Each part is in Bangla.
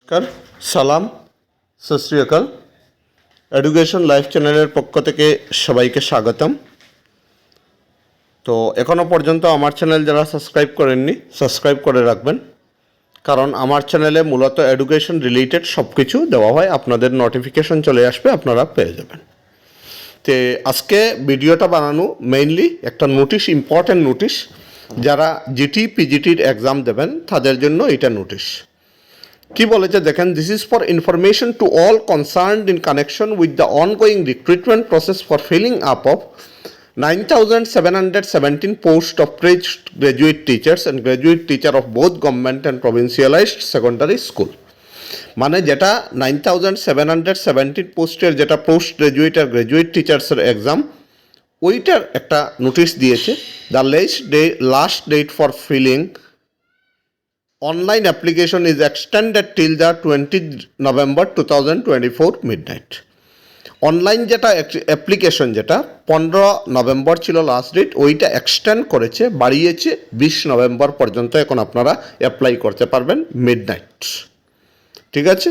নমস্কার, সালাম, সত শ্রী আকাল। এডুকেশন লাইফ চ্যানেলের পক্ষ থেকে সবাইকে স্বাগতম। তো এখনও পর্যন্ত আমার চ্যানেল যারা সাবস্ক্রাইব করেননি, সাবস্ক্রাইব করে রাখবেন, কারণ আমার চ্যানেলে মূলত এডুকেশন রিলেটেড সব কিছু দেওয়া হয়। আপনাদের নোটিফিকেশন চলে আসবে, আপনারা পেয়ে যাবেন। তো আজকে ভিডিওটা বানানো মেইনলি একটা নোটিশ, ইম্পর্ট্যান্ট নোটিশ। যারা জিটি পিজিটির এক্সাম দেবেন তাদের জন্য এটা নোটিশ। কি বলেছে দেখেন, this is for information to all concerned in connection with the ongoing recruitment process for filling up of 9,717 posts of graduate teachers and graduate teacher of both government and provincialized secondary school। মানে যেটা 9,717 পোস্টের যেটা পোস্ট গ্রাজুয়েট আর গ্রাজুয়েট টিচার্সের এক্সাম, ওইটার একটা নোটিশ দিয়েছে। The last date for filling online application is extended till the 20th November 2024 midnight। Online যেটা অ্যাপ্লিকেশন যেটা 15 নভেম্বর ছিল লাস্ট ডেট, ওইটা এক্সটেন্ড করেছে, বাড়িয়েছে 20 নভেম্বর পর্যন্ত। এখন আপনারা অ্যাপ্লাই করতে পারবেন মিডনাইট। ঠিক আছে,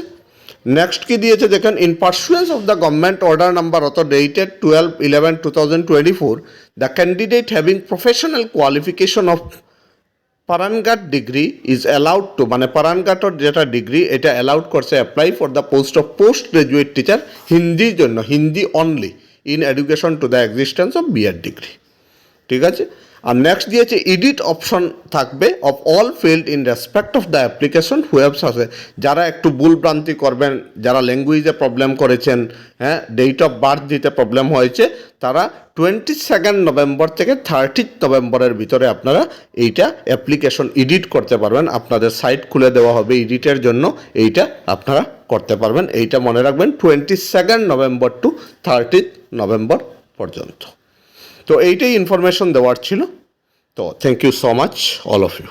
নেক্সট কি দিয়েছে দেখেন, in pursuance of the government order number অত dated 12/11/2024 the candidate having professional qualification of পারানঘাট ডিগ্রি ইজ অ্যালাউড টু, মানে পারানঘাটর যেটা ডিগ্রি এটা অ্যালাউড করছে apply for the post of post graduate teacher, হিন্দির জন্য, Hindi only, in education to the existence of BEd degree. ঠিক আছে, আর নেক্সট দিয়েছে এডিট অপশন থাকবে of all field in respect of the application হুয়েবস আছে। যারা একটু ভুলভ্রান্তি করবেন, যারা ল্যাঙ্গুয়েজে প্রবলেম করেছেন, ডেট অফ বার্থ দিতে প্রবলেম হয়েছে, তারা 22 নভেম্বর থেকে 30 নভেম্বরের ভিতরে আপনারা এইটা অ্যাপ্লিকেশন এডিট করতে পারবেন। আপনাদের সাইট খুলে দেওয়া হবে এডিটের জন্য, এইটা আপনারা করতে পারবেন। এইটা মনে রাখবেন, 22 নভেম্বর টু 30 নভেম্বর পর্যন্ত। তো এইটাই ইনফরমেশন দেওয়ার ছিল। তো thank you so much all of you.